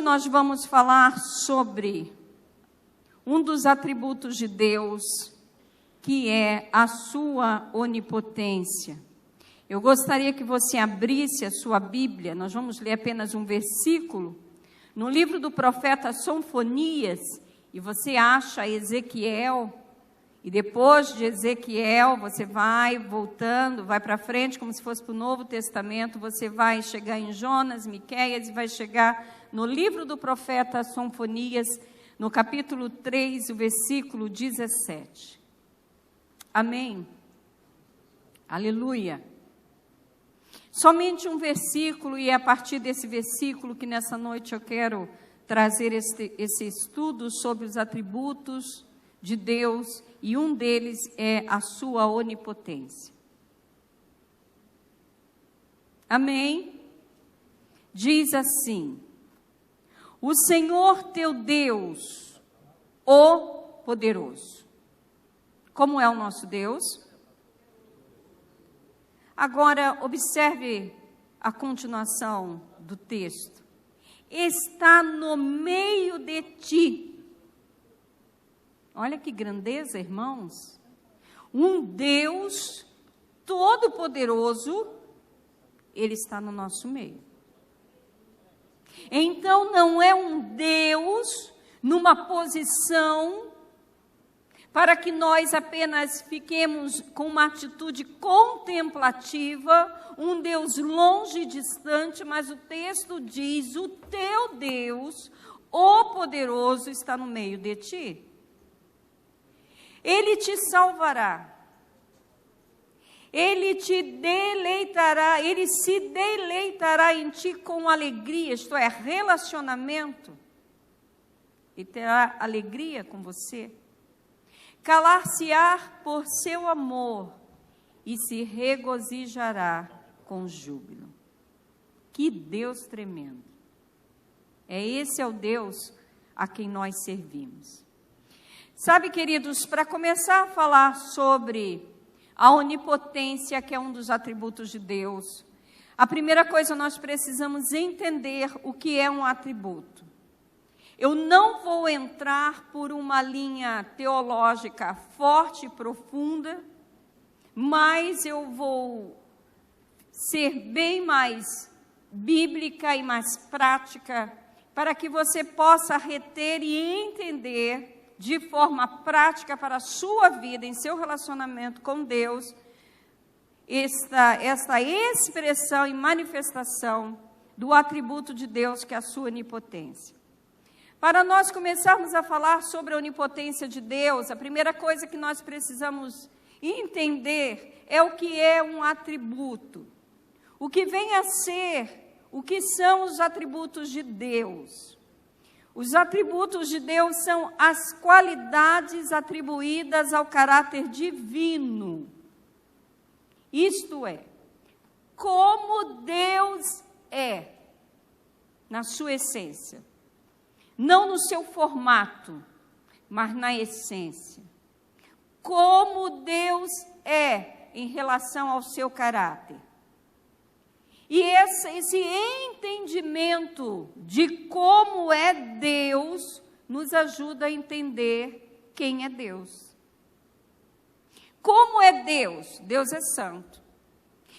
Hoje nós vamos falar sobre um dos atributos de Deus, que é a sua onipotência. Eu gostaria que você abrisse a sua Bíblia, nós vamos ler apenas um versículo, no livro do profeta Sofonias, e você acha Ezequiel, e depois de Ezequiel, você vai voltando, vai para frente, como se fosse para o Novo Testamento, você vai chegar em Jonas, Miqueias, e vai chegar no livro do profeta Sofonias, no capítulo 3, o versículo 17. Amém? Aleluia. Somente um versículo, e é a partir desse versículo que nessa noite eu quero trazer esse estudo sobre os atributos de Deus, e um deles é a sua onipotência. Amém? Diz assim: o Senhor teu Deus, o poderoso. Como é o nosso Deus? Agora, observe a continuação do texto. Está no meio de ti. Olha que grandeza, irmãos. Um Deus todo-poderoso, Ele está no nosso meio. Então, não é um Deus numa posição para que nós apenas fiquemos com uma atitude contemplativa, um Deus longe e distante, mas o texto diz: o teu Deus, o poderoso, está no meio de ti. Ele te salvará, Ele te deleitará, Ele se deleitará em ti com alegria, isto é, relacionamento, e terá alegria com você. Calar-se-á por seu amor e se regozijará com júbilo. Que Deus tremendo! Esse é o Deus a quem nós servimos. Sabe, queridos, para começar a falar sobre a onipotência, que é um dos atributos de Deus, a primeira coisa nós precisamos entender o que é um atributo. Eu não vou entrar por uma linha teológica forte e profunda, mas eu vou ser bem mais bíblica e mais prática, para que você possa reter e entender de forma prática para a sua vida, em seu relacionamento com Deus, esta expressão e manifestação do atributo de Deus, que é a sua onipotência. Para nós começarmos a falar sobre a onipotência de Deus, a primeira coisa que nós precisamos entender é o que é um atributo. O que vem a ser, o que são os atributos de Deus. Os atributos de Deus são as qualidades atribuídas ao caráter divino. Isto é, como Deus é, na sua essência. Não no seu formato, mas na essência. Como Deus é em relação ao seu caráter. E esse entendimento de como é Deus nos ajuda a entender quem é Deus. Como é Deus? Deus é santo.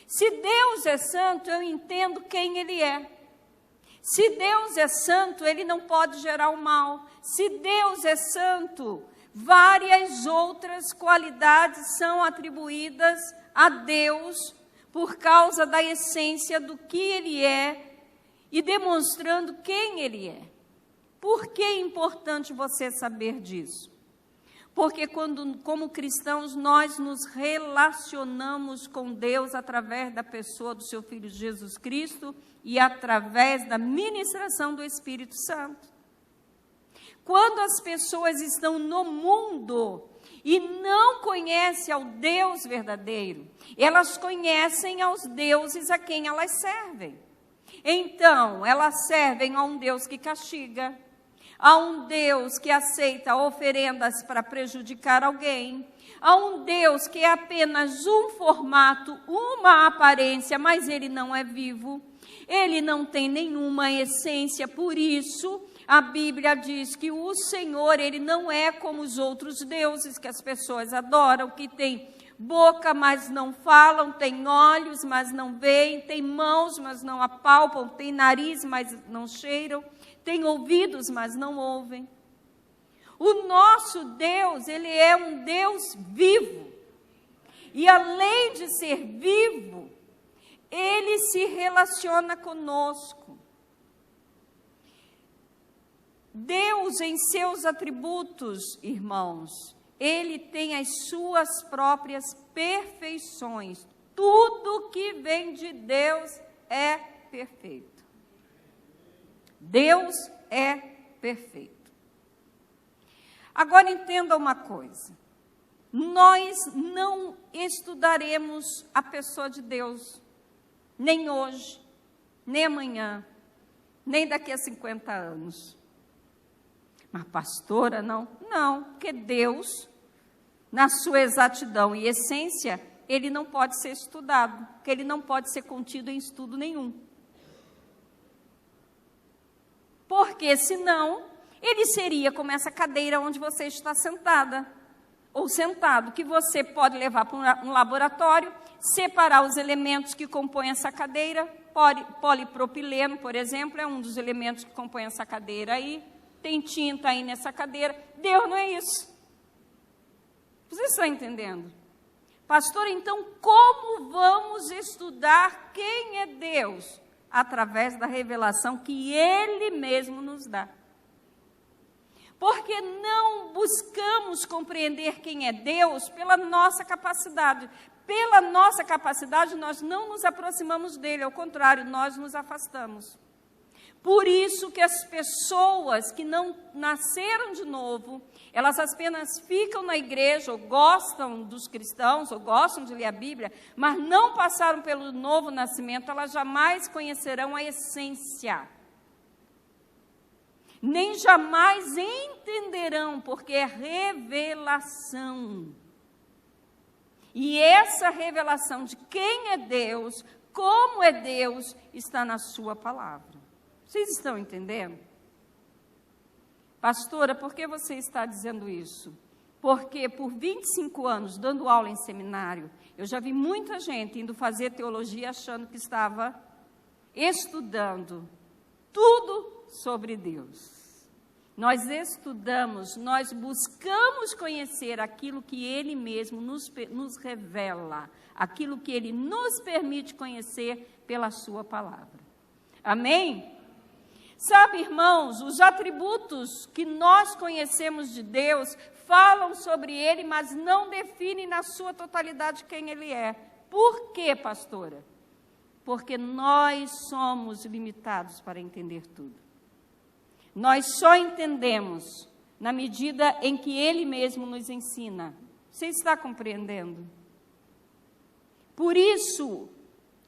Se Deus é santo, eu entendo quem Ele é. Se Deus é santo, Ele não pode gerar o mal. Se Deus é santo, várias outras qualidades são atribuídas a Deus por causa da essência do que Ele é e demonstrando quem Ele é. Por que é importante você saber disso? Porque como cristãos, nós nos relacionamos com Deus através da pessoa do seu Filho Jesus Cristo e através da ministração do Espírito Santo. Quando as pessoas estão no mundo e não conhecem ao Deus verdadeiro, elas conhecem aos deuses a quem elas servem. Então, elas servem a um Deus que castiga, a um Deus que aceita oferendas para prejudicar alguém, a um Deus que é apenas um formato, uma aparência, mas Ele não é vivo. ele não tem nenhuma essência, por isso a Bíblia diz que o Senhor, ele não é como os outros deuses que as pessoas adoram, que tem boca, mas não falam, tem olhos, mas não veem, tem mãos, mas não apalpam, tem nariz, mas não cheiram, tem ouvidos, mas não ouvem. O nosso Deus, ele é um Deus vivo. E além de ser vivo, ele se relaciona conosco. Deus, em seus atributos, irmãos, ele tem as suas próprias perfeições. Tudo que vem de Deus é perfeito. Deus é perfeito. Agora entenda uma coisa. Nós não estudaremos a pessoa de Deus, nem hoje, nem amanhã, nem daqui a 50 anos. Mas pastora, não? Não, porque Deus, na sua exatidão e essência, ele não pode ser estudado, porque ele não pode ser contido em estudo nenhum. Porque senão, ele seria como essa cadeira onde você está sentada, ou sentado, que você pode levar para um laboratório, separar os elementos que compõem essa cadeira. Polipropileno, por exemplo, é um dos elementos que compõem essa cadeira aí. Tem tinta aí nessa cadeira. Deus não é isso. Você está entendendo? Pastor, então como vamos estudar quem é Deus? Através da revelação que Ele mesmo nos dá. Porque não buscamos compreender quem é Deus pela nossa capacidade. Pela nossa capacidade, nós não nos aproximamos dele, ao contrário, nós nos afastamos. Por isso que as pessoas que não nasceram de novo, elas apenas ficam na igreja, ou gostam dos cristãos, ou gostam de ler a Bíblia, mas não passaram pelo novo nascimento, elas jamais conhecerão a essência. Nem jamais entenderão, porque é revelação. E essa revelação de quem é Deus, como é Deus, está na sua palavra. Vocês estão entendendo? Pastora, por que você está dizendo isso? Porque por 25 anos, dando aula em seminário, eu já vi muita gente indo fazer teologia achando que estava estudando tudo sobre Deus. Nós estudamos, nós buscamos conhecer aquilo que Ele mesmo nos revela, aquilo que Ele nos permite conhecer pela sua palavra. Amém? Sabe, irmãos, os atributos que nós conhecemos de Deus falam sobre Ele, mas não definem na sua totalidade quem Ele é. Por quê, pastora? Porque nós somos limitados para entender tudo. Nós só entendemos na medida em que Ele mesmo nos ensina. Você está compreendendo? Por isso,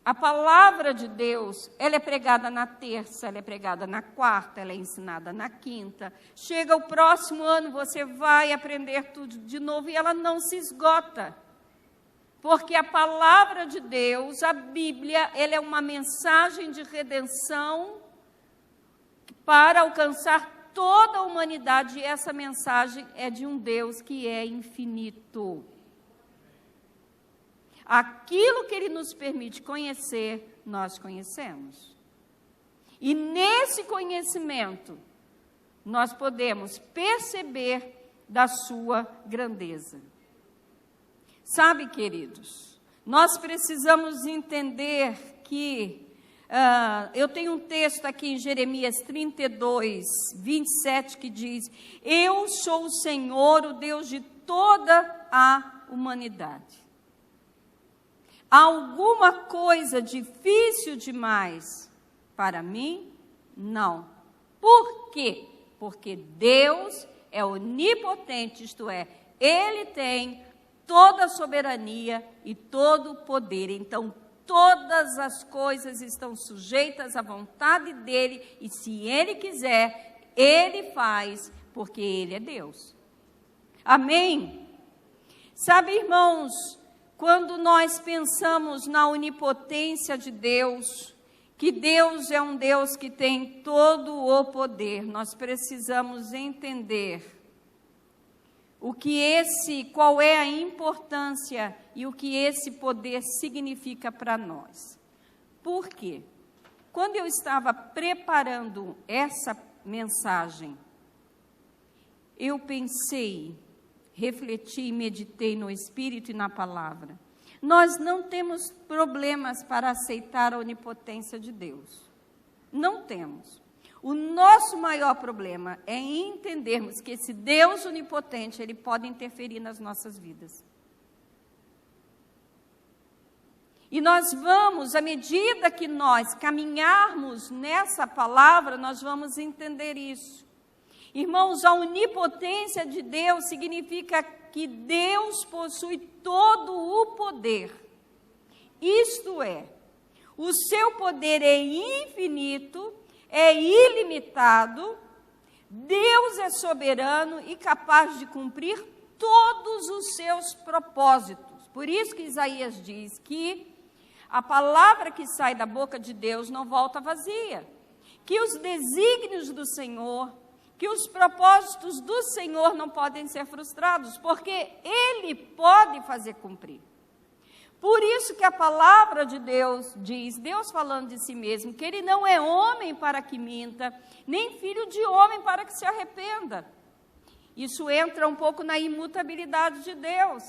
a palavra de Deus, ela é pregada na terça, ela é pregada na quarta, ela é ensinada na quinta. Chega o próximo ano, você vai aprender tudo de novo e ela não se esgota. Porque a palavra de Deus, a Bíblia, ela é uma mensagem de redenção para alcançar toda a humanidade. E essa mensagem é de um Deus que é infinito. Aquilo que Ele nos permite conhecer, nós conhecemos. E nesse conhecimento, nós podemos perceber da sua grandeza. Sabe, queridos, nós precisamos entender que, eu tenho um texto aqui em Jeremias 32, 27, que diz: eu sou o Senhor, o Deus de toda a humanidade. Há alguma coisa difícil demais para mim? Não. Por quê? Porque Deus é onipotente, isto é, Ele tem toda a soberania e todo o poder. Então, todas as coisas estão sujeitas à vontade dEle, e se Ele quiser, Ele faz, porque Ele é Deus. Amém? Sabe, irmãos, quando nós pensamos na onipotência de Deus, que Deus é um Deus que tem todo o poder, nós precisamos entender qual é a importância e o que esse poder significa para nós. Por quê? Quando eu estava preparando essa mensagem, eu pensei, refleti e meditei no Espírito e na palavra. Nós não temos problemas para aceitar a onipotência de Deus. Não temos. O nosso maior problema é entendermos que esse Deus onipotente, Ele pode interferir nas nossas vidas. E nós vamos, à medida que nós caminharmos nessa palavra, nós vamos entender isso. Irmãos, a onipotência de Deus significa que Deus possui todo o poder. Isto é, o seu poder é infinito, é ilimitado, Deus é soberano e capaz de cumprir todos os seus propósitos. Por isso que Isaías diz que a palavra que sai da boca de Deus não volta vazia, que os desígnios do Senhor, que os propósitos do Senhor não podem ser frustrados, porque Ele pode fazer cumprir. Por isso que a palavra de Deus diz, Deus falando de si mesmo, que Ele não é homem para que minta, nem filho de homem para que se arrependa. Isso entra um pouco na imutabilidade de Deus.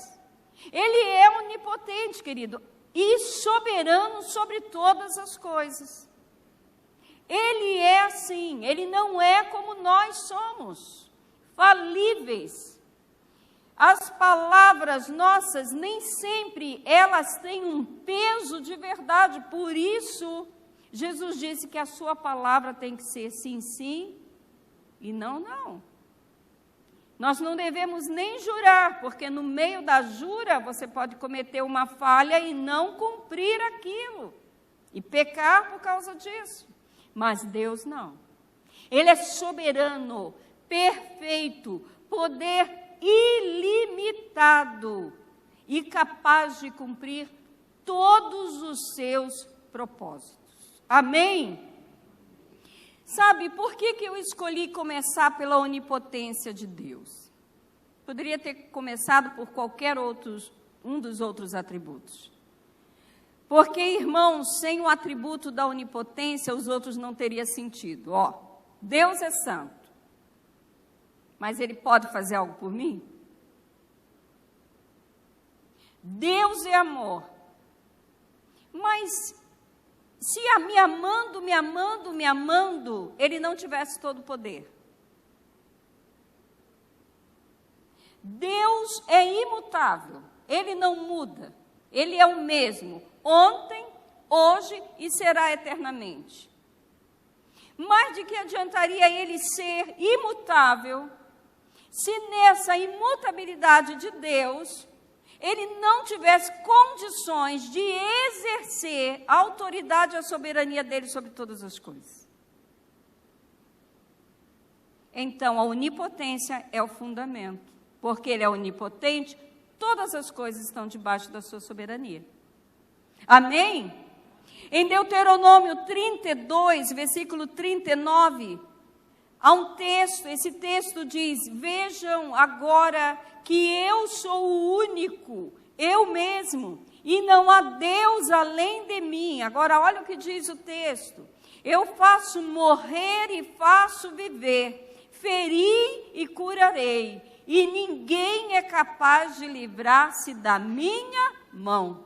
Ele é onipotente, querido, e soberano sobre todas as coisas. Ele é assim, Ele não é como nós somos, falíveis. As palavras nossas, nem sempre elas têm um peso de verdade, por isso, Jesus disse que a sua palavra tem que ser sim, sim, e não, não. Nós não devemos nem jurar, porque no meio da jura você pode cometer uma falha e não cumprir aquilo, e pecar por causa disso. Mas Deus não. Ele é soberano, perfeito, poder ilimitado e capaz de cumprir todos os seus propósitos. Amém? Sabe, por que eu escolhi começar pela onipotência de Deus? Poderia ter começado por qualquer um dos outros atributos. Porque, irmãos, sem o atributo da onipotência, os outros não teriam sentido. Deus é santo. Mas Ele pode fazer algo por mim? Deus é amor. Mas se me amando, Ele não tivesse todo o poder. Deus é imutável. Ele não muda. Ele é o mesmo, ontem, hoje e será eternamente. Mas de que adiantaria Ele ser imutável, se nessa imutabilidade de Deus, Ele não tivesse condições de exercer a autoridade e a soberania dEle sobre todas as coisas? Então, a onipotência é o fundamento, porque Ele é onipotente, todas as coisas estão debaixo da sua soberania. Amém? Em Deuteronômio 32, versículo 39, há um texto, esse texto diz: vejam agora que eu sou o único, eu mesmo, e não há Deus além de mim. Agora olha o que diz o texto: eu faço morrer e faço viver, feri e curarei, e ninguém é capaz de livrar-se da minha mão.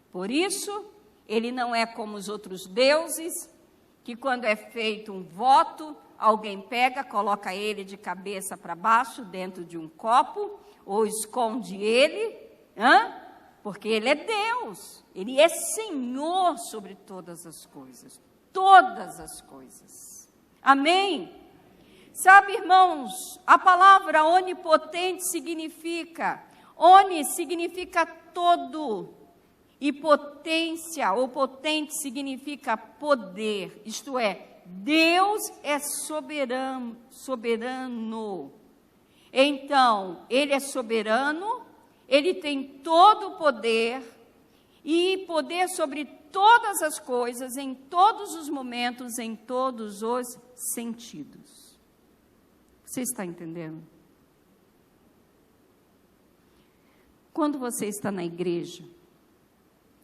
Por isso, Ele não é como os outros deuses, que quando é feito um voto, alguém pega, coloca ele de cabeça para baixo dentro de um copo, ou esconde ele, porque Ele é Deus, Ele é Senhor sobre todas as coisas, todas as coisas. Amém? Sabe, irmãos, a palavra onipotente significa todo, e potência, ou potente, significa poder, isto é, Deus é soberano. Então, Ele é soberano, Ele tem todo o poder, e poder sobre todas as coisas, em todos os momentos, em todos os sentidos. Você está entendendo? Quando você está na igreja,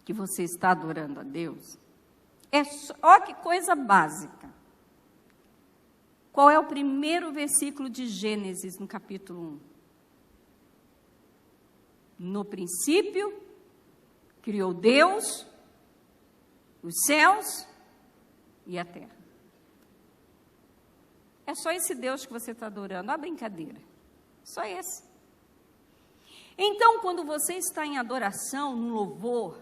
que você está adorando a Deus, olha que coisa básica. Qual é o primeiro versículo de Gênesis, no capítulo 1? No princípio, criou Deus os céus e a terra. É só esse Deus que você está adorando, a brincadeira. Só esse. Então, quando você está em adoração, no louvor,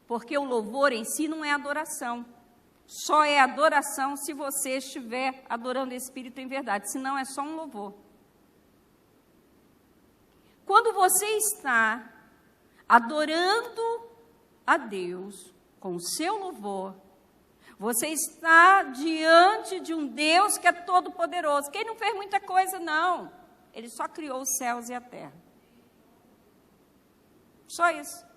porque o louvor em si não é adoração, só é adoração se você estiver adorando o Espírito em verdade, senão é só um louvor. Quando você está adorando a Deus com o seu louvor, você está diante de um Deus que é todo-poderoso, que Ele não fez muita coisa, não. Ele só criou os céus e a terra. Só isso.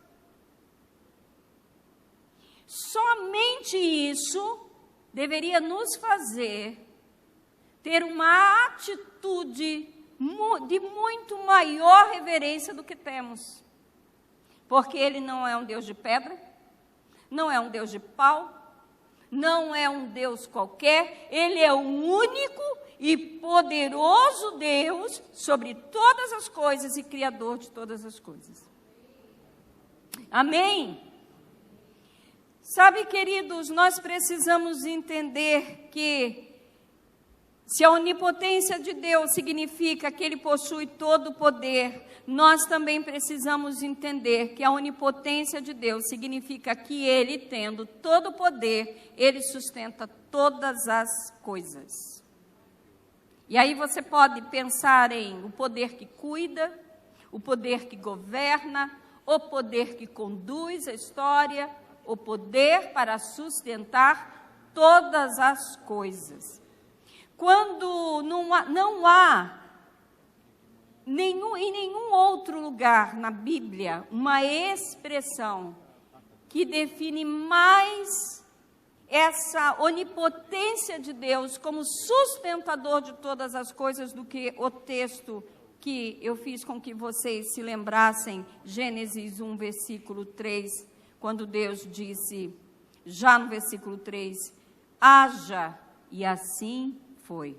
Somente isso deveria nos fazer ter uma atitude de muito maior reverência do que temos. Porque Ele não é um Deus de pedra, não é um Deus de pau, não é um Deus qualquer, Ele é o único e poderoso Deus sobre todas as coisas e Criador de todas as coisas. Amém? Sabe, queridos, nós precisamos entender que se a onipotência de Deus significa que Ele possui todo o poder, nós também precisamos entender que a onipotência de Deus significa que Ele, tendo todo o poder, Ele sustenta todas as coisas. E aí você pode pensar em o poder que cuida, o poder que governa, o poder que conduz a história, o poder para sustentar todas as coisas. Quando não há em nenhum outro lugar na Bíblia uma expressão que define mais essa onipotência de Deus como sustentador de todas as coisas do que o texto que eu fiz com que vocês se lembrassem, Gênesis 1, versículo 3, quando Deus disse, já no versículo 3, haja, e assim foi.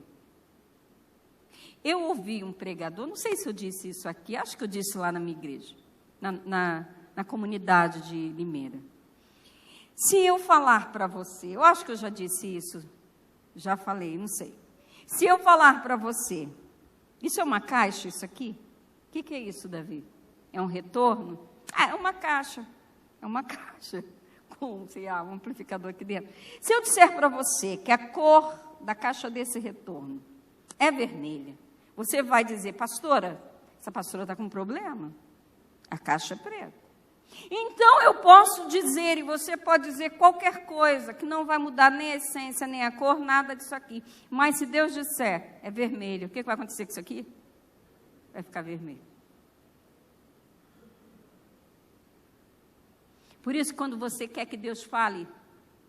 Eu ouvi um pregador, não sei se eu disse isso aqui, acho que eu disse lá na minha igreja, na comunidade de Limeira. Se eu falar para você, eu acho que eu já disse isso, já falei, não sei. Se eu falar para você, isso é uma caixa, isso aqui? O que é isso, Davi? É um retorno? Ah, é uma caixa. É uma caixa com, sei lá, um amplificador aqui dentro. Se eu disser para você que a cor da caixa desse retorno é vermelha, você vai dizer, pastora, essa pastora está com um problema. A caixa é preta. Então eu posso dizer, e você pode dizer qualquer coisa, que não vai mudar nem a essência, nem a cor, nada disso aqui. Mas se Deus disser, é vermelho, o que vai acontecer com isso aqui? Vai ficar vermelho. Por isso, quando você quer que Deus fale,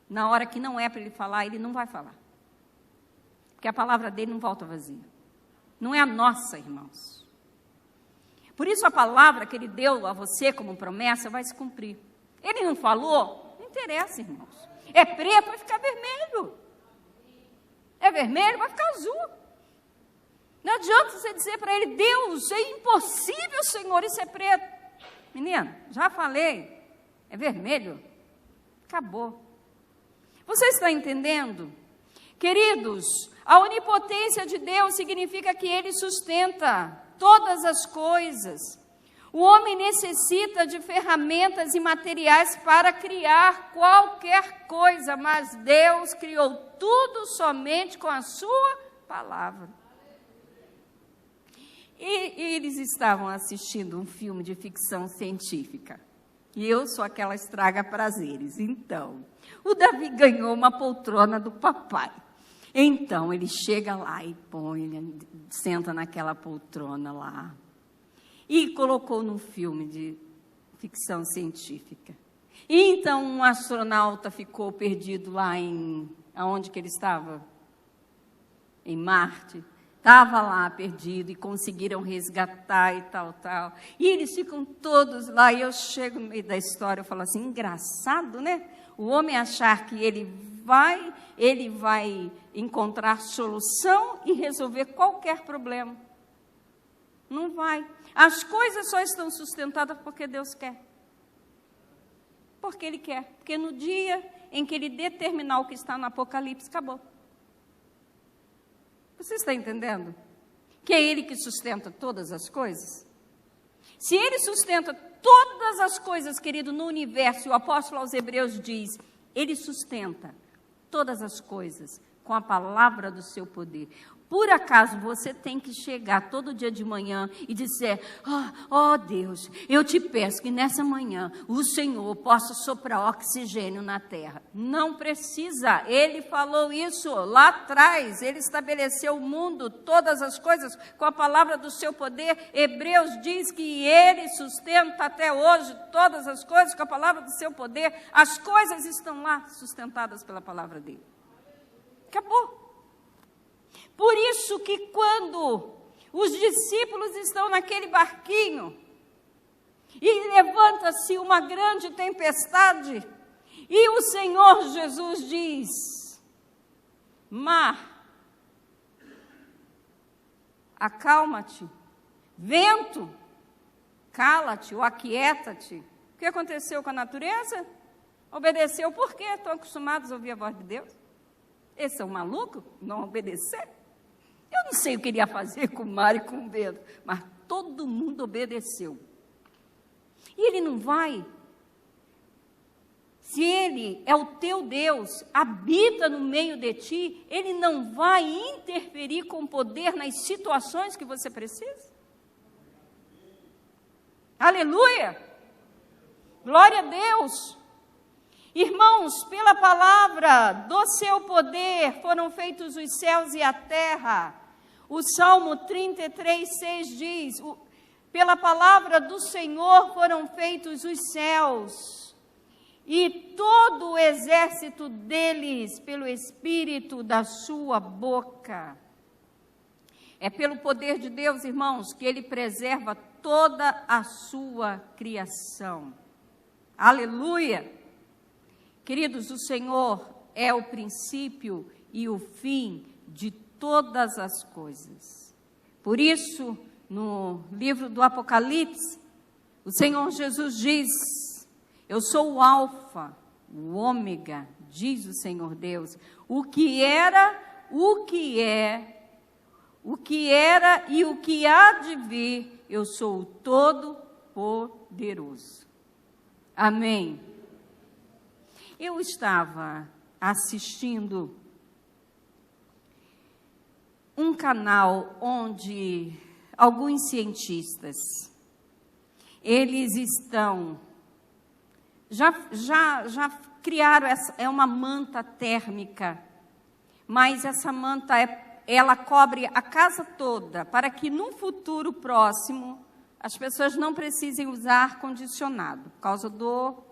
na hora que não é para Ele falar, Ele não vai falar. Porque a palavra dele não volta vazia. Não é a nossa, irmãos. Por isso, a palavra que Ele deu a você como promessa vai se cumprir. Ele não falou? Não interessa, irmãos. É preto, vai ficar vermelho. É vermelho, vai ficar azul. Não adianta você dizer para Ele, Deus, é impossível, Senhor, isso é preto. Menino, já falei. É vermelho? Acabou. Você está entendendo? Queridos, a onipotência de Deus significa que Ele sustenta todas as coisas. O homem necessita de ferramentas e materiais para criar qualquer coisa, mas Deus criou tudo somente com a sua palavra. E eles estavam assistindo um filme de ficção científica. E eu sou aquela estraga prazeres. Então, o Davi ganhou uma poltrona do papai. Então, ele chega lá e ele senta naquela poltrona lá. E colocou num filme de ficção científica. E então um astronauta ficou perdido lá aonde que ele estava? Em Marte. Estava lá perdido e conseguiram resgatar e tal. E eles ficam todos lá, e eu chego no meio da história, eu falo assim, engraçado, né? O homem achar que ele vai encontrar solução e resolver qualquer problema. Não vai. As coisas só estão sustentadas porque Deus quer. Porque Ele quer. Porque no dia em que Ele determinar o que está no Apocalipse, acabou. Você está entendendo? Que é Ele que sustenta todas as coisas? Se Ele sustenta todas as coisas, querido, no universo, o apóstolo aos Hebreus diz, Ele sustenta todas as coisas com a palavra do seu poder. Por acaso você tem que chegar todo dia de manhã e dizer, ó Deus, eu te peço que nessa manhã o Senhor possa soprar oxigênio na terra. Não precisa, Ele falou isso lá atrás, Ele estabeleceu o mundo, todas as coisas com a palavra do seu poder. Hebreus diz que Ele sustenta até hoje todas as coisas com a palavra do seu poder. As coisas estão lá sustentadas pela palavra dEle. Acabou. Por isso que quando os discípulos estão naquele barquinho e levanta-se uma grande tempestade e o Senhor Jesus diz, mar, acalma-te, vento, cala-te ou aquieta-te. O que aconteceu com a natureza? Obedeceu. Por quê? Estão acostumados a ouvir a voz de Deus? Eles são malucos? Não obedecer? Eu não sei o que ele ia fazer com o mar e com o vento, mas todo mundo obedeceu. E Ele não vai. Se Ele é o teu Deus, habita no meio de ti, Ele não vai interferir com poder nas situações que você precisa? Aleluia! Glória a Deus! Irmãos, pela palavra do seu poder foram feitos os céus e a terra. O Salmo 33:6 diz, pela palavra do Senhor foram feitos os céus, e todo o exército deles pelo Espírito da sua boca. É pelo poder de Deus, irmãos, que Ele preserva toda a sua criação. Aleluia! Queridos, o Senhor é o princípio e o fim de todas as coisas. Por isso, no livro do Apocalipse, o Senhor Jesus diz, eu sou o Alfa, o Ômega, diz o Senhor Deus, o que era, o que é, o que era e o que há de vir, eu sou o Todo-Poderoso. Amém. Eu estava assistindo um canal onde alguns cientistas, eles estão, já criaram, é uma manta térmica, mas essa manta, ela cobre a casa toda, para que no futuro próximo, as pessoas não precisem usar ar-condicionado, por causa do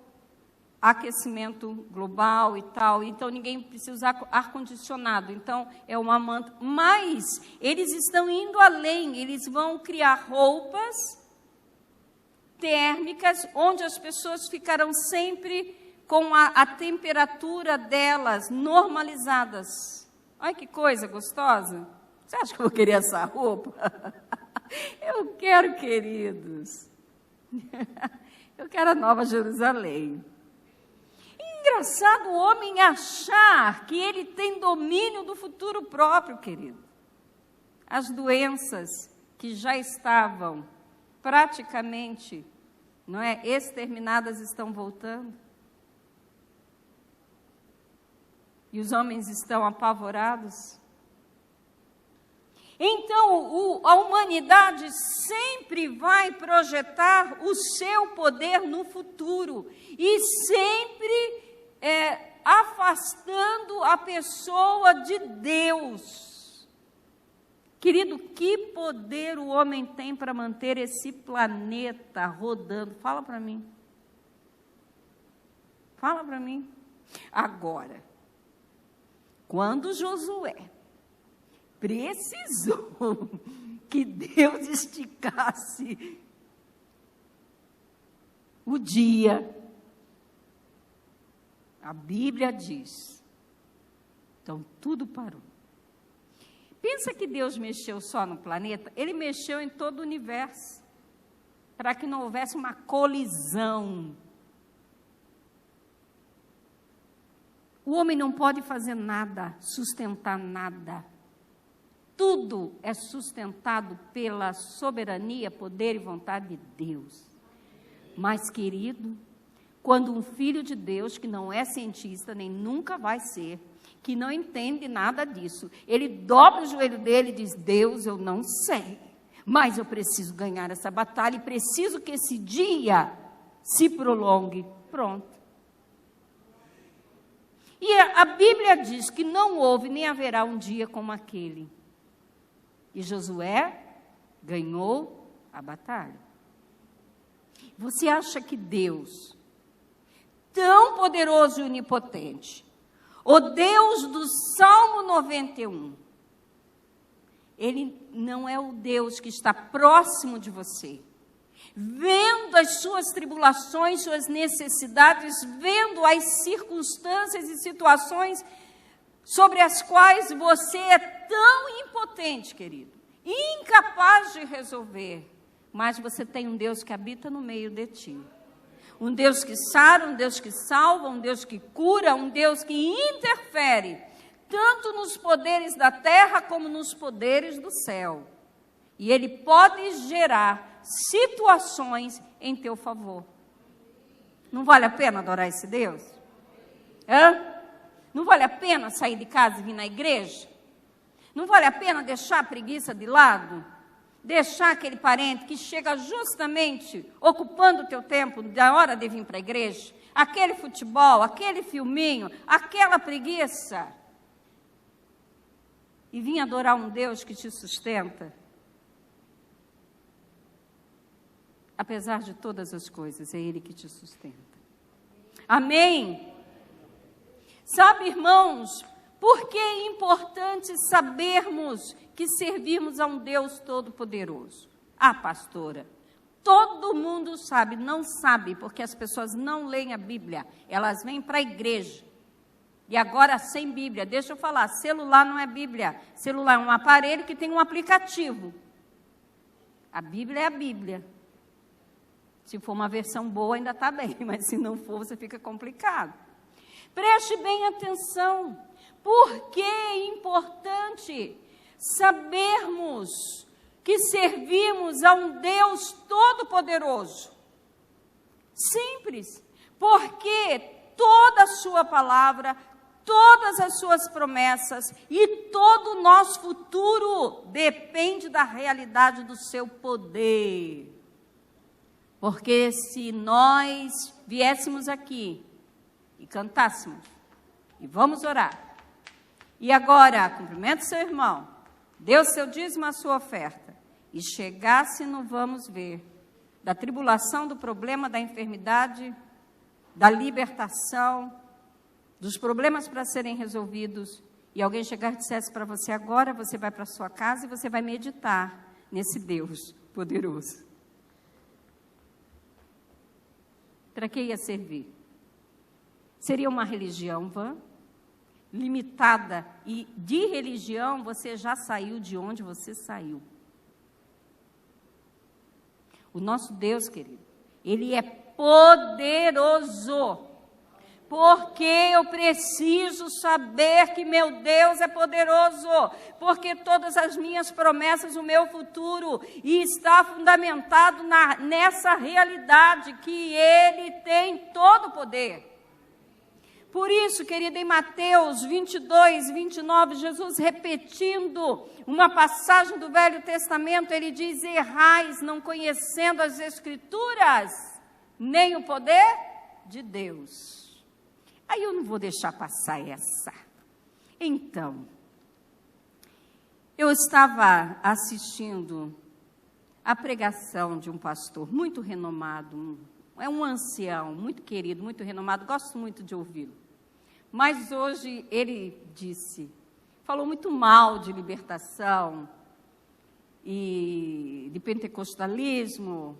aquecimento global e tal, então ninguém precisa usar ar-condicionado, então é uma manta, mas eles estão indo além, eles vão criar roupas térmicas, onde as pessoas ficarão sempre com a temperatura delas normalizadas. Olha que coisa gostosa! Você acha que eu vou querer essa roupa? Eu quero, queridos, eu quero a Nova Jerusalém. Engraçado o homem achar que ele tem domínio do futuro próprio, querido. As doenças que já estavam praticamente, não é, exterminadas estão voltando. E os homens estão apavorados. Então, a humanidade sempre vai projetar o seu poder no futuro e sempre afastando a pessoa de Deus. Querido, que poder o homem tem para manter esse planeta rodando? Fala para mim. Fala para mim. Agora, quando Josué precisou que Deus esticasse o dia, a Bíblia diz, então tudo parou. Pensa que Deus mexeu só no planeta? Ele mexeu em todo o universo, para que não houvesse uma colisão. O homem não pode fazer nada, sustentar nada. Tudo é sustentado pela soberania, poder e vontade de Deus. Mas, querido, quando um filho de Deus, que não é cientista, nem nunca vai ser, que não entende nada disso, ele dobra o joelho dele e diz, Deus, eu não sei, mas eu preciso ganhar essa batalha e preciso que esse dia se prolongue. Pronto. E a Bíblia diz que não houve nem haverá um dia como aquele. E Josué ganhou a batalha. Você acha que Deus, tão poderoso e onipotente, o Deus do Salmo 91, Ele não é o Deus que está próximo de você, vendo as suas tribulações, suas necessidades, vendo as circunstâncias e situações sobre as quais você é tão impotente, querido, incapaz de resolver, mas você tem um Deus que habita no meio de ti. Um Deus que sara, um Deus que salva, um Deus que cura, um Deus que interfere, tanto nos poderes da terra como nos poderes do céu. E Ele pode gerar situações em teu favor. Não vale a pena adorar esse Deus? Não vale a pena sair de casa e vir na igreja? Não vale a pena deixar a preguiça de lado? Deixar aquele parente que chega justamente ocupando o teu tempo da hora de vir para a igreja? Aquele futebol, aquele filminho, aquela preguiça? E vir adorar um Deus que te sustenta? Apesar de todas as coisas, é Ele que te sustenta. Amém? Sabe, irmãos, por que é importante sabermos que servimos a um Deus todo-poderoso? Ah, pastora, todo mundo sabe, não sabe, porque as pessoas não leem a Bíblia, elas vêm para a igreja. E agora sem Bíblia, deixa eu falar, celular não é Bíblia, celular é um aparelho que tem um aplicativo. A Bíblia é a Bíblia. Se for uma versão boa, ainda está bem, mas se não for, você fica complicado. Preste bem atenção, porque é importante sabermos que servimos a um Deus todo-poderoso. Simples, porque toda a sua palavra, todas as suas promessas e todo o nosso futuro depende da realidade do seu poder. Porque se nós viéssemos aqui e cantássemos, e vamos orar, e agora cumprimente seu irmão, dê o seu dízimo, a sua oferta, e chegasse no vamos ver, da tribulação, do problema, da enfermidade, da libertação, dos problemas para serem resolvidos, e alguém chegar e dissesse para você, agora você vai para a sua casa e você vai meditar nesse Deus poderoso. Para que ia servir? Seria uma religião vã, limitada, e de religião você já saiu de onde você saiu. O nosso Deus, querido, Ele é poderoso, porque eu preciso saber que meu Deus é poderoso, porque todas as minhas promessas, o meu futuro, está fundamentado nessa realidade, que Ele tem todo o poder. Por isso, querida, em Mateus 22, 29, Jesus repetindo uma passagem do Velho Testamento, Ele diz, errais não conhecendo as Escrituras, nem o poder de Deus. Aí eu não vou deixar passar essa. Então, eu estava assistindo a pregação de um pastor muito renomado, é um ancião, muito querido, muito renomado, gosto muito de ouvi-lo. Mas hoje ele falou muito mal de libertação e de pentecostalismo.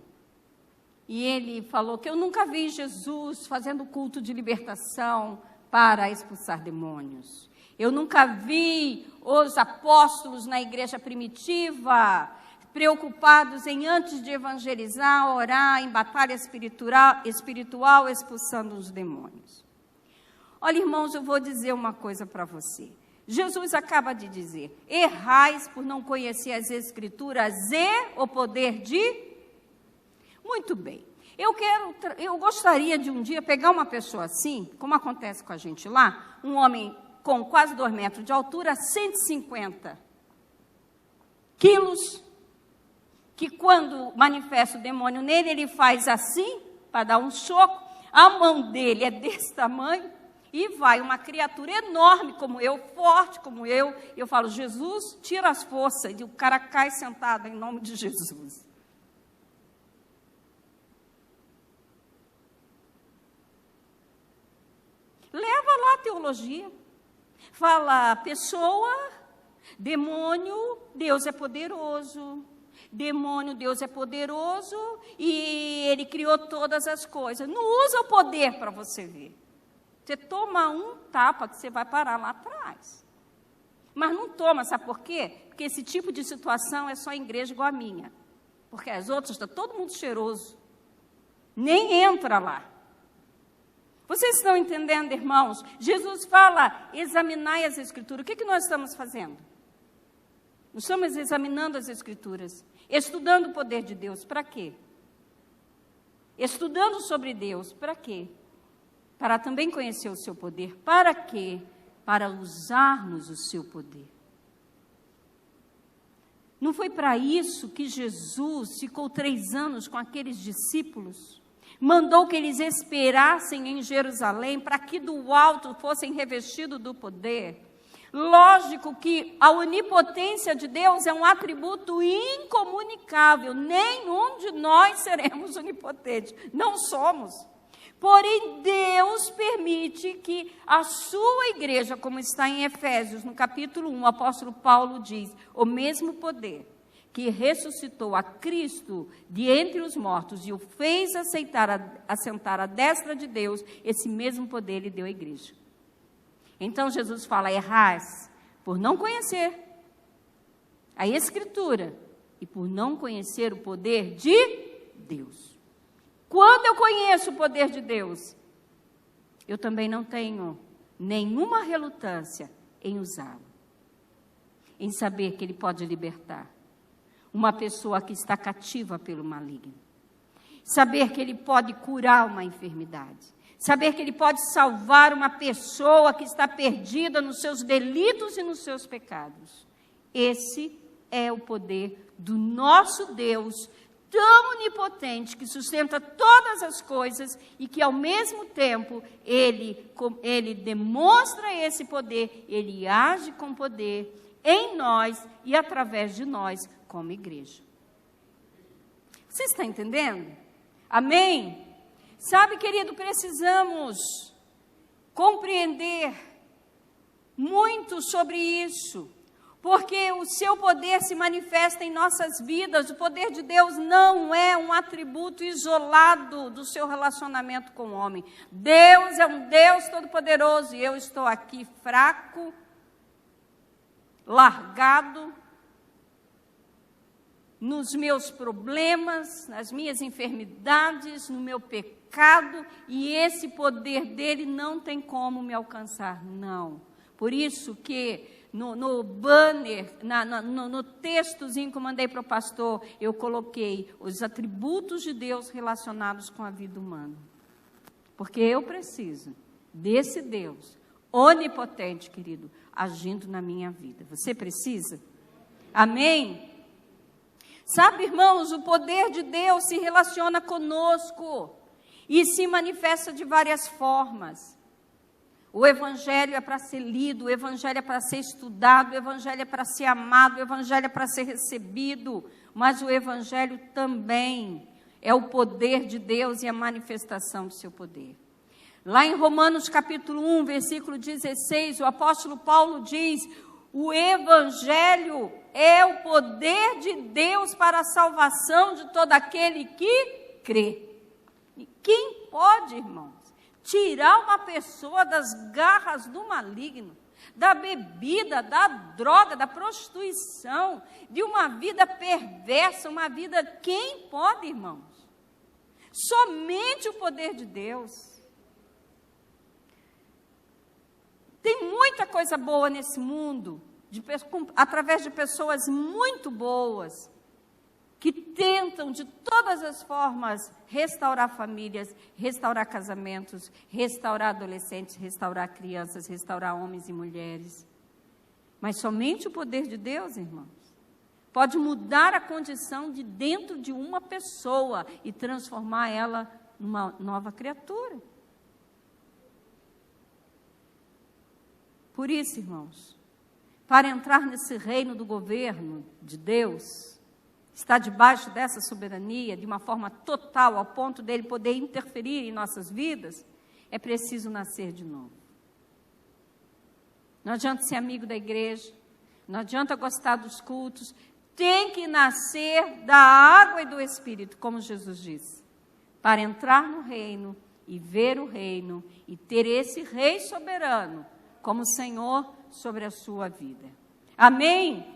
E ele falou que eu nunca vi Jesus fazendo culto de libertação para expulsar demônios. Eu nunca vi os apóstolos na igreja primitiva preocupados em, antes de evangelizar, orar em batalha espiritual expulsando os demônios. Olha, irmãos, eu vou dizer uma coisa para você. Jesus acaba de dizer: errais por não conhecer as Escrituras e o poder de... Muito bem. Eu gostaria de um dia pegar uma pessoa assim, como acontece com a gente lá, um homem com quase 2 metros de altura, 150 quilos, que quando manifesta o demônio nele, ele faz assim, para dar um soco, a mão dele é desse tamanho, e vai uma criatura enorme como eu, forte como eu falo: Jesus, tira as forças, e o cara cai sentado em nome de Jesus. Leva lá a teologia. Fala: pessoa, demônio, Deus é poderoso. Demônio, Deus é poderoso e Ele criou todas as coisas. Não usa o poder para você ver. Você toma um tapa que você vai parar lá atrás. Mas não toma, sabe por quê? Porque esse tipo de situação é só em igreja igual a minha. Porque as outras está todo mundo cheiroso. Nem entra lá. Vocês estão entendendo, irmãos? Jesus fala: examinai as Escrituras. O que nós estamos fazendo? Nós estamos examinando as Escrituras, estudando o poder de Deus. Para quê? Estudando sobre Deus. Para quê? Para também conhecer o seu poder. Para quê? Para usarmos o seu poder. Não foi para isso que Jesus ficou 3 anos com aqueles discípulos? Mandou que eles esperassem em Jerusalém, para que do alto fossem revestidos do poder. Lógico que a onipotência de Deus é um atributo incomunicável. Nenhum de nós seremos onipotentes. Não somos. Porém, Deus permite que a sua igreja, como está em Efésios, no capítulo 1, o apóstolo Paulo diz: o mesmo poder que ressuscitou a Cristo de entre os mortos e o fez assentar à destra de Deus, esse mesmo poder Ele deu à igreja. Então Jesus fala: errais por não conhecer a Escritura e por não conhecer o poder de Deus. Quando eu conheço o poder de Deus, eu também não tenho nenhuma relutância em usá-lo, em saber que Ele pode libertar uma pessoa que está cativa pelo maligno, saber que Ele pode curar uma enfermidade, saber que Ele pode salvar uma pessoa que está perdida nos seus delitos e nos seus pecados. Esse é o poder do nosso Deus, tão onipotente, que sustenta todas as coisas e que, ao mesmo tempo, Ele demonstra esse poder, Ele age com poder em nós e através de nós, como igreja. Você está entendendo? Amém? Sabe, querido, precisamos compreender muito sobre isso, porque o seu poder se manifesta em nossas vidas. O poder de Deus não é um atributo isolado do seu relacionamento com o homem. Deus é um Deus todo-poderoso e eu estou aqui fraco, largado, nos meus problemas, nas minhas enfermidades, no meu pecado, e esse poder dele não tem como me alcançar, não. Por isso que no banner, no textozinho que eu mandei para o pastor, eu coloquei os atributos de Deus relacionados com a vida humana. Porque eu preciso desse Deus onipotente, querido, agindo na minha vida. Você precisa? Amém? Sabe, irmãos, o poder de Deus se relaciona conosco e se manifesta de várias formas. O Evangelho é para ser lido, o Evangelho é para ser estudado, o Evangelho é para ser amado, o Evangelho é para ser recebido, mas o Evangelho também é o poder de Deus e a manifestação do seu poder. Lá em Romanos capítulo 1, versículo 16, o apóstolo Paulo diz: o evangelho é o poder de Deus para a salvação de todo aquele que crê. E quem pode, irmãos, tirar uma pessoa das garras do maligno, da bebida, da droga, da prostituição, de uma vida perversa, uma vida... Quem pode, irmãos? Somente o poder de Deus. Tem muita coisa boa nesse mundo, através de pessoas muito boas, que tentam de todas as formas restaurar famílias, restaurar casamentos, restaurar adolescentes, restaurar crianças, restaurar homens e mulheres. Mas somente o poder de Deus, irmãos, pode mudar a condição de dentro de uma pessoa e transformar ela numa nova criatura. Por isso, irmãos, para entrar nesse reino do governo de Deus, estar debaixo dessa soberania de uma forma total, ao ponto dele poder interferir em nossas vidas, é preciso nascer de novo. Não adianta ser amigo da igreja, não adianta gostar dos cultos, tem que nascer da água e do Espírito, como Jesus disse, para entrar no reino e ver o reino e ter esse rei soberano como Senhor sobre a sua vida. Amém?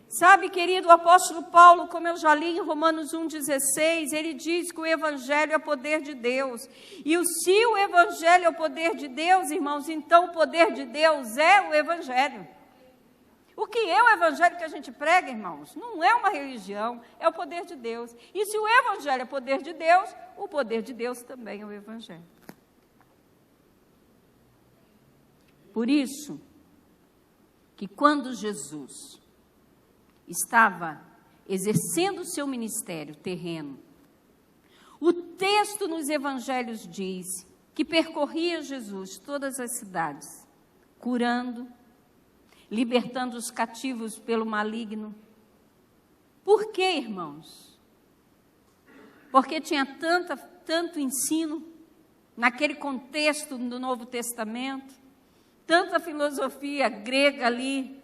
Sabe, querido, o apóstolo Paulo, como eu já li em Romanos 1,16, ele diz que o evangelho é poder de Deus. E se o evangelho é o poder de Deus, irmãos, então o poder de Deus é o evangelho. O que é o evangelho que a gente prega, irmãos? Não é uma religião, é o poder de Deus. E se o evangelho é poder de Deus, o poder de Deus também é o evangelho. Por isso, que quando Jesus estava exercendo o seu ministério terreno, o texto nos evangelhos diz que percorria Jesus todas as cidades, curando, libertando os cativos pelo maligno. Por quê, irmãos? Porque tinha tanto ensino naquele contexto do Novo Testamento, tanta filosofia grega ali,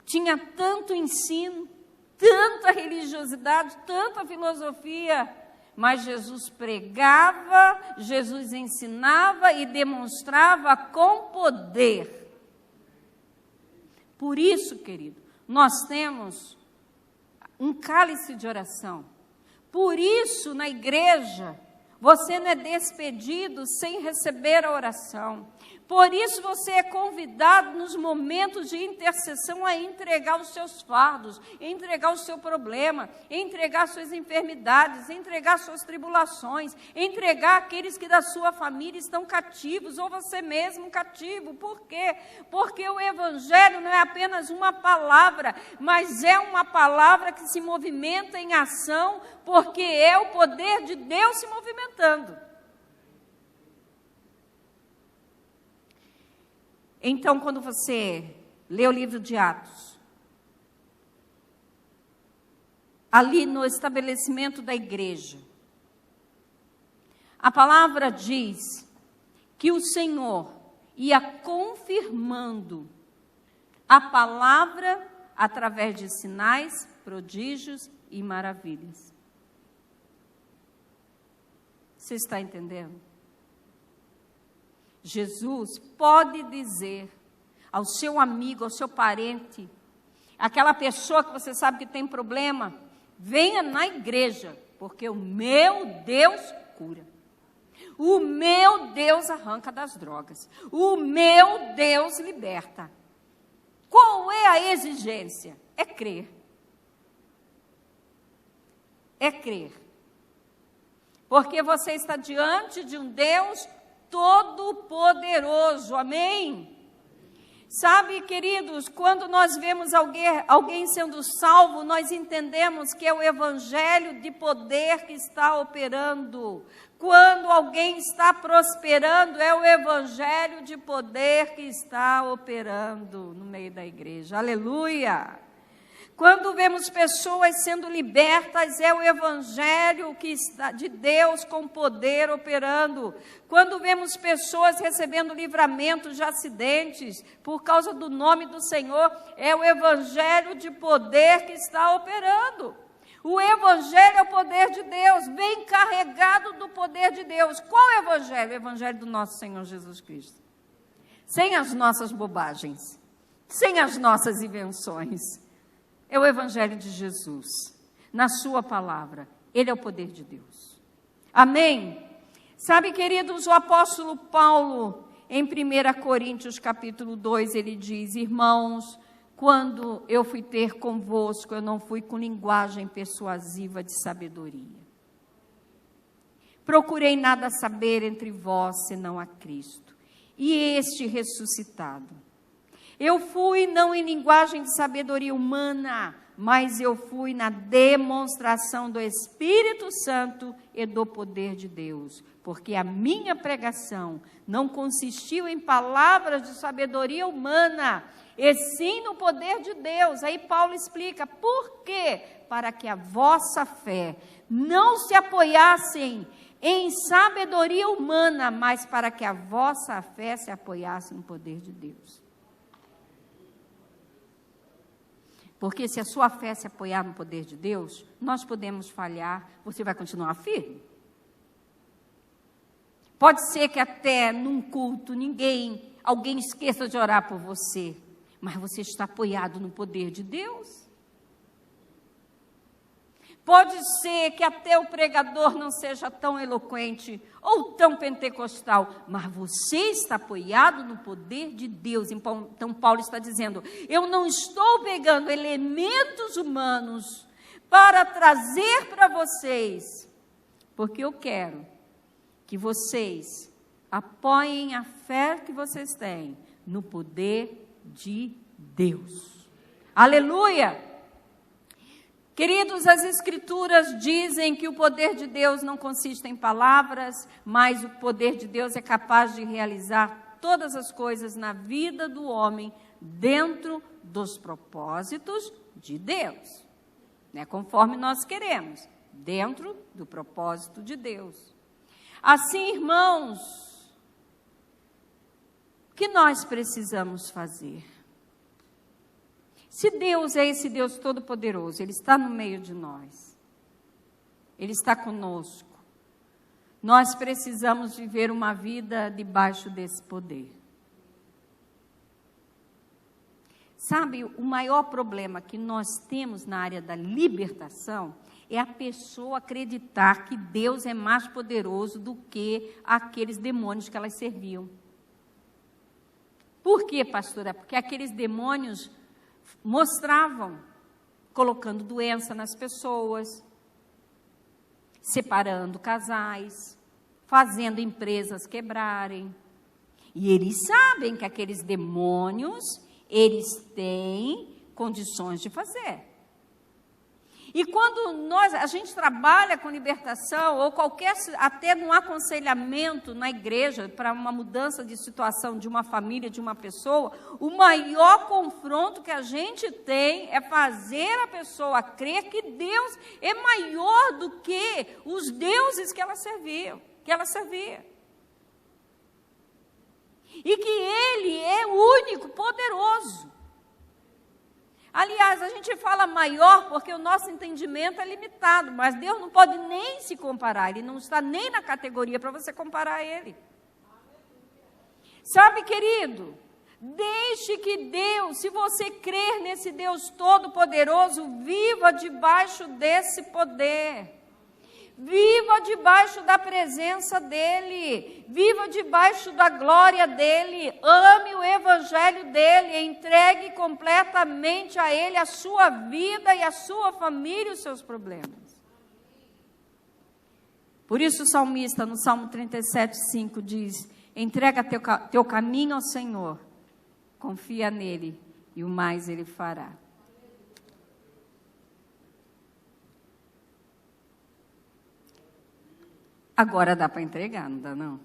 tinha tanto ensino, tanta religiosidade, tanta filosofia, mas Jesus pregava, Jesus ensinava e demonstrava com poder. Por isso, querido, nós temos um cálice de oração. Por isso, na igreja, você não é despedido sem receber a oração. Por isso você é convidado nos momentos de intercessão a entregar os seus fardos, entregar o seu problema, entregar suas enfermidades, entregar suas tribulações, entregar aqueles que da sua família estão cativos, ou você mesmo cativo. Por quê? Porque o evangelho não é apenas uma palavra, mas é uma palavra que se movimenta em ação, porque é o poder de Deus se movimentando. Então, quando você lê o livro de Atos, ali no estabelecimento da igreja, a palavra diz que o Senhor ia confirmando a palavra através de sinais, prodígios e maravilhas. Você está entendendo? Jesus pode dizer ao seu amigo, ao seu parente, aquela pessoa que você sabe que tem problema, venha na igreja, porque o meu Deus cura. O meu Deus arranca das drogas. O meu Deus liberta. Qual é a exigência? É crer. É crer. Porque você está diante de um Deus todo-poderoso, amém? Sabe, queridos, quando nós vemos alguém sendo salvo, nós entendemos que é o evangelho de poder que está operando. Quando alguém está prosperando, é o evangelho de poder que está operando no meio da igreja, aleluia! Quando vemos pessoas sendo libertas, é o Evangelho que está de Deus com poder operando. Quando vemos pessoas recebendo livramento de acidentes por causa do nome do Senhor, é o Evangelho de poder que está operando. O Evangelho é o poder de Deus, vem carregado do poder de Deus. Qual é o Evangelho? O Evangelho do nosso Senhor Jesus Cristo. Sem as nossas bobagens, sem as nossas invenções. É o Evangelho de Jesus, na sua palavra. Ele é o poder de Deus. Amém? Sabe, queridos, o apóstolo Paulo, em 1 Coríntios capítulo 2, ele diz: irmãos, quando eu fui ter convosco, eu não fui com linguagem persuasiva de sabedoria. Procurei nada saber entre vós, senão a Cristo, e este ressuscitado. Eu fui não em linguagem de sabedoria humana, mas eu fui na demonstração do Espírito Santo e do poder de Deus, porque a minha pregação não consistiu em palavras de sabedoria humana, e sim no poder de Deus. Aí Paulo explica por quê? Para que a vossa fé não se apoiasse em sabedoria humana, mas para que a vossa fé se apoiasse no poder de Deus. Porque se a sua fé se apoiar no poder de Deus, nós podemos falhar, você vai continuar firme. Pode ser que até num culto alguém esqueça de orar por você, mas você está apoiado no poder de Deus. Pode ser que até o pregador não seja tão eloquente ou tão pentecostal, mas você está apoiado no poder de Deus. Então Paulo está dizendo, eu não estou pegando elementos humanos para trazer para vocês, porque eu quero que vocês apoiem a fé que vocês têm no poder de Deus. Aleluia! Queridos, as Escrituras dizem que o poder de Deus não consiste em palavras, mas o poder de Deus é capaz de realizar todas as coisas na vida do homem dentro dos propósitos de Deus. Não é conforme nós queremos, dentro do propósito de Deus. Assim, irmãos, o que nós precisamos fazer? Se Deus é esse Deus todo-poderoso, Ele está no meio de nós, Ele está conosco, nós precisamos viver uma vida debaixo desse poder. Sabe, o maior problema que nós temos na área da libertação é a pessoa acreditar que Deus é mais poderoso do que aqueles demônios que elas serviam. Por quê, pastora? Porque aqueles demônios mostravam, colocando doença nas pessoas, separando casais, fazendo empresas quebrarem. E eles sabem que aqueles demônios, eles têm condições de fazer. E quando a gente trabalha com libertação, ou até no aconselhamento na igreja, para uma mudança de situação de uma família, de uma pessoa, o maior confronto que a gente tem é fazer a pessoa crer que Deus é maior do que os deuses que ela servia. E que Ele é o único poderoso. Aliás, a gente fala maior porque o nosso entendimento é limitado, mas Deus não pode nem se comparar, Ele não está nem na categoria para você comparar a Ele. Sabe, querido, deixe que Deus, se você crer nesse Deus todo-poderoso, viva debaixo desse poder. Viva debaixo da presença dEle, viva debaixo da glória dEle, ame o Evangelho dEle, entregue completamente a Ele a sua vida e a sua família e os seus problemas. Por isso o salmista, no Salmo 37:5, diz, entrega teu caminho ao Senhor, confia nele e o mais Ele fará. Agora dá para entregar, não dá não?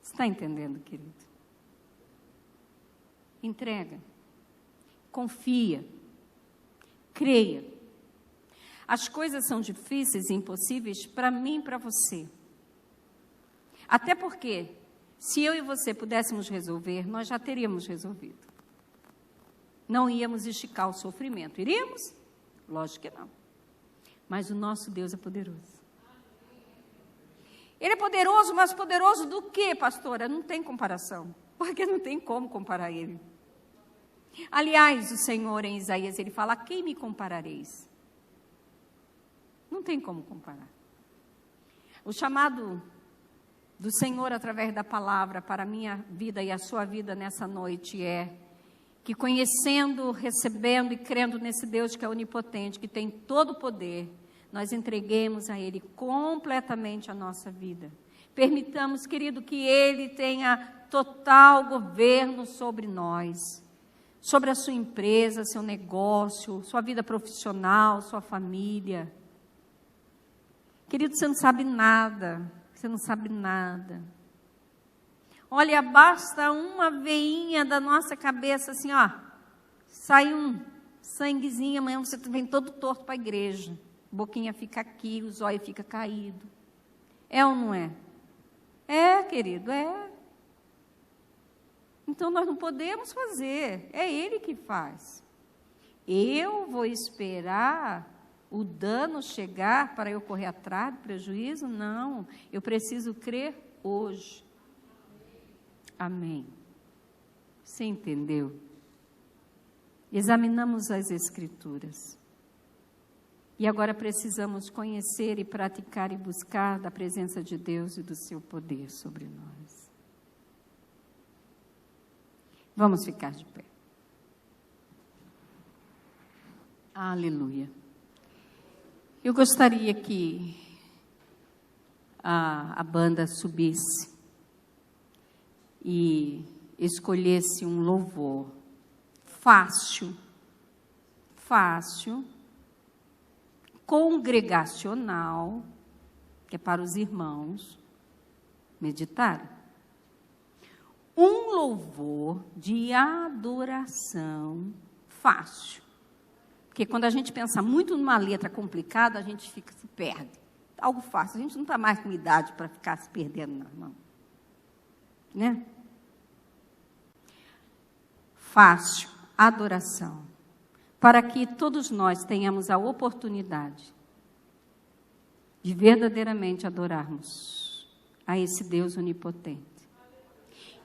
Você está entendendo, querido? Entrega. Confia. Creia. As coisas são difíceis e impossíveis para mim e para você. Até porque, se eu e você pudéssemos resolver, nós já teríamos resolvido. Não íamos esticar o sofrimento. Iríamos? Lógico que não. Mas o nosso Deus é poderoso. Ele é poderoso, mas poderoso do quê, pastora? Não tem comparação. Porque não tem como comparar ele. Aliás, o Senhor em Isaías, ele fala: a quem me comparareis? Não tem como comparar. O chamado do Senhor através da palavra para a minha vida e a sua vida nessa noite é que, conhecendo, recebendo e crendo nesse Deus que é onipotente, que tem todo o poder, nós entreguemos a Ele completamente a nossa vida. Permitamos, querido, que Ele tenha total governo sobre nós, sobre a sua empresa, seu negócio, sua vida profissional, sua família. Querido, você não sabe nada, você não sabe nada. Olha, basta uma veinha da nossa cabeça, assim, ó, sai um sanguezinho, amanhã você vem todo torto para a igreja. A boquinha fica aqui, o zóio fica caído. É ou não é? É, querido, é. Então, nós não podemos fazer, é Ele que faz. Eu vou esperar o dano chegar para eu correr atrás do prejuízo? Não, eu preciso crer hoje. Amém. Você entendeu? Examinamos as Escrituras. E agora precisamos conhecer e praticar e buscar da presença de Deus e do seu poder sobre nós. Vamos ficar de pé. Aleluia. Eu gostaria que a banda subisse e escolhesse um louvor fácil, congregacional, que é para os irmãos meditarem. Um louvor de adoração fácil. Porque quando a gente pensa muito numa letra complicada, a gente se perde. Algo fácil, a gente não está mais com idade para ficar se perdendo, não, irmão. Né? Fácil, adoração. Para que todos nós tenhamos a oportunidade de verdadeiramente adorarmos a esse Deus onipotente.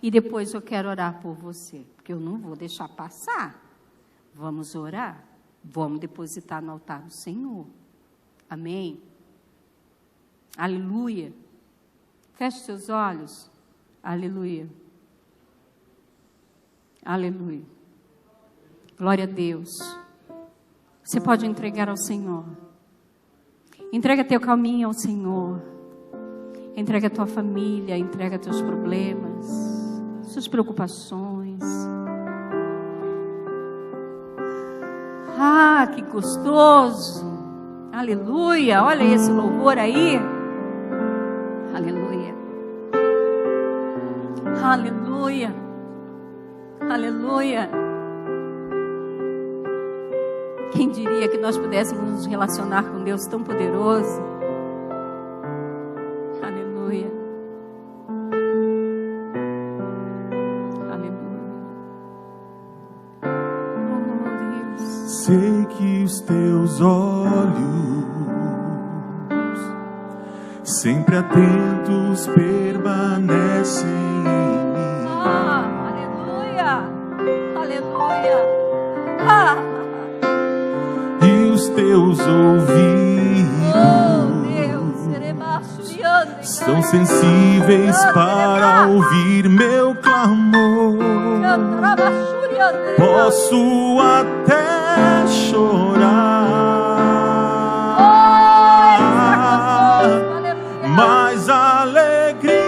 E depois eu quero orar por você, porque eu não vou deixar passar. Vamos orar? Vamos depositar no altar do Senhor. Amém? Aleluia. Feche seus olhos. Aleluia. Aleluia. Glória a Deus. Você pode entregar ao Senhor. Entrega teu caminho ao Senhor. Entrega a tua família, entrega teus problemas, suas preocupações. Ah, que gostoso! Aleluia! Olha esse louvor aí. Aleluia! Aleluia! Aleluia! Quem diria que nós pudéssemos nos relacionar com Deus tão poderoso? Aleluia! Sei que os teus olhos, sempre atentos, permanecem em mim. Aleluia! Aleluia! Ah. E os teus ouvidos, são sensíveis para ouvir meu clamor. Posso até chorar, mas a alegria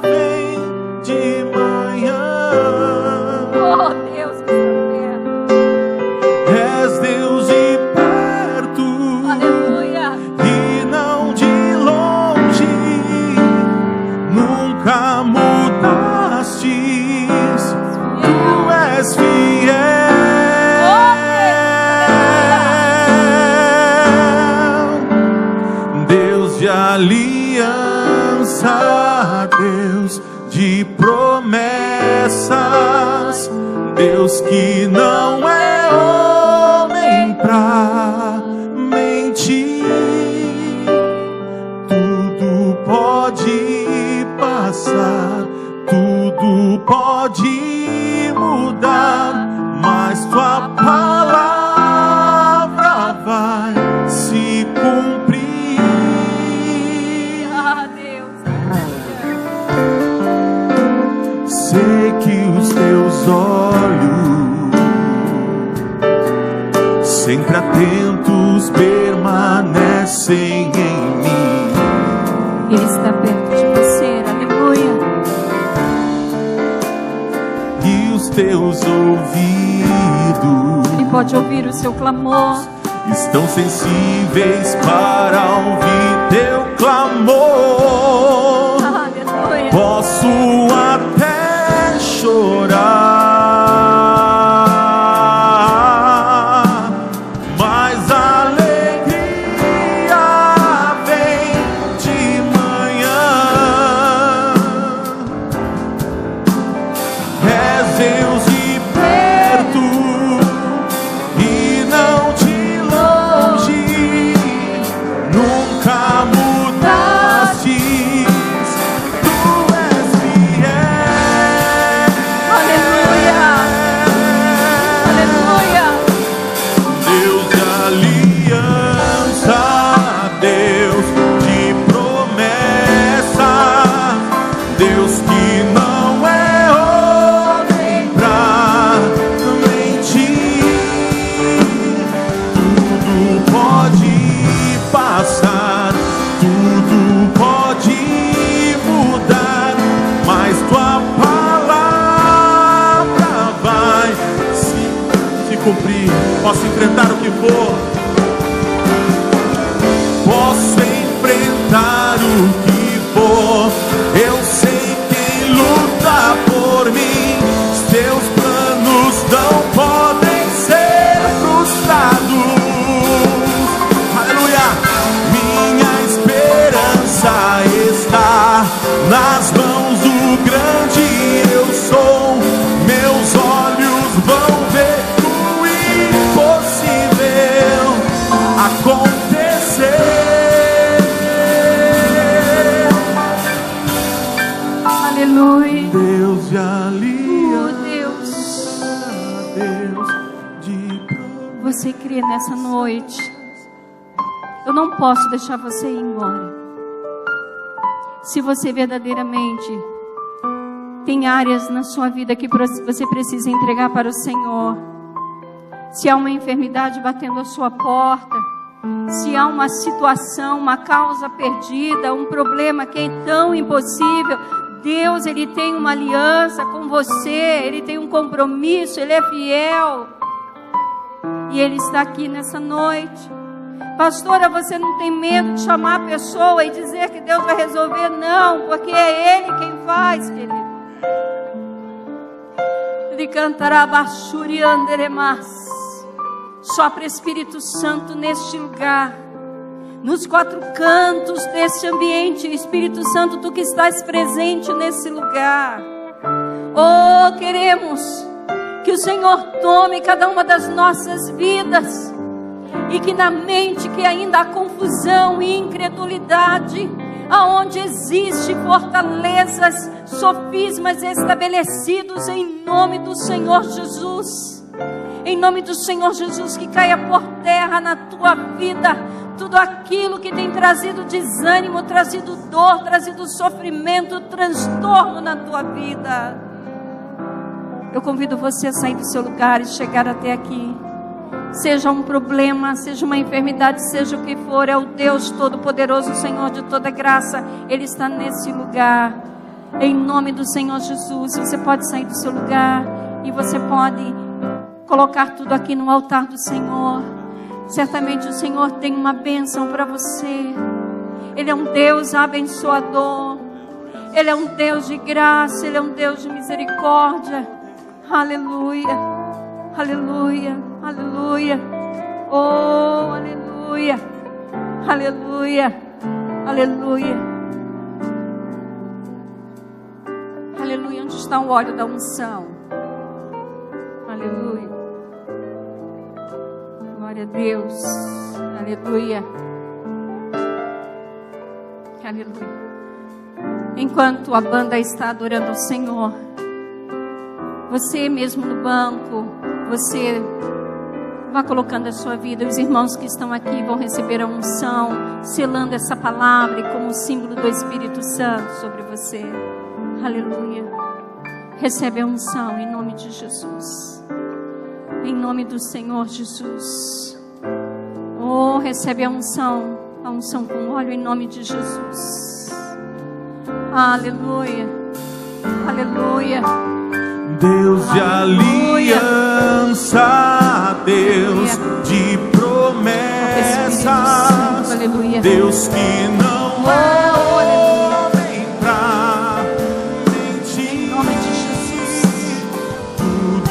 vem de manhã. Oh, Deus, És Deus de perto, aleluia, e não de longe. Nunca mudastes, tu és fiel. de promessas, Deus que não é homem pra mentir. Tudo pode passar, tudo pode mudar, mas tua palavra vai se cumprir. Ah, Deus. Sei que os teus olhos, sempre atentos, permanecem em mim. Ele está perto de você, aleluia. E os teus ouvidos, Ele pode ouvir o seu clamor. estão sensíveis para ouvir teu clamor. Aleluia. Posso até chorar, mas a alegria vem de manhã. És Deus de perto e não de longe, nunca mudaste, tu és fiel. Aleluia. Aleluia. Deus de aliança, Deus de promessa, Deus que não é homem pra mentir. Tudo pode passar, tudo pode mudar, mas tua palavra vai se cumprir. Posso enfrentar o que for, posso enfrentar o que for. Eu sei quem luta por mim. Os teus planos não podem ser frustrados. Aleluia. Minha esperança está nas mãos do grande eu sou. Meus olhos vão ver o impossível acontecer. Aleluia. Deus de Oh, aliança, Deus. Deus de promessa. Você crê nessa noite? Eu não posso deixar você ir embora. Se você verdadeiramente tem áreas na sua vida que você precisa entregar para o Senhor, se há uma enfermidade batendo a sua porta, se há uma situação, uma causa perdida, um problema que é tão impossível, Deus, Ele tem uma aliança com você, Ele tem um compromisso, Ele é fiel. E Ele está aqui nessa noite. Pastora, você não tem medo de chamar a pessoa e dizer que Deus vai resolver? Não, porque é Ele quem faz, querido. Ele cantará Bachuri Anderemas. Sopra Espírito Santo neste lugar, nos quatro cantos deste ambiente. Espírito Santo, Tu que estás presente nesse lugar. Oh, queremos que o Senhor tome cada uma das nossas vidas, e que na mente que ainda há confusão e incredulidade, aonde existe fortalezas, sofismas estabelecidos, em nome do Senhor Jesus, em nome do Senhor Jesus, que caia por terra na tua vida tudo aquilo que tem trazido desânimo, trazido dor, trazido sofrimento, transtorno na tua vida. Eu convido você a sair do seu lugar e chegar até aqui. Seja um problema, seja uma enfermidade, seja o que for, é o Deus Todo-Poderoso, o Senhor de toda graça. Ele está nesse lugar, em nome do Senhor Jesus. Você pode sair do seu lugar e você pode colocar tudo aqui no altar do Senhor. Certamente o Senhor tem uma bênção para você. Ele é um Deus abençoador, Ele é um Deus de graça, Ele é um Deus de misericórdia. Aleluia, aleluia, aleluia. Oh, aleluia, aleluia, aleluia, dá o óleo da unção. Aleluia. Glória a Deus. Aleluia. Aleluia. Enquanto a banda está adorando ao Senhor, você mesmo no banco, você vá colocando a sua vida. Os irmãos que estão aqui vão receber a unção, selando essa palavra e como símbolo do Espírito Santo sobre você. Aleluia. Recebe a unção em nome de Jesus. Em nome do Senhor Jesus. Oh, recebe a unção com óleo em nome de Jesus. Aleluia. Aleluia. Deus de aliança, Deus de promessas, Deus que não é homem pra mentir. Em nome de Jesus. Tudo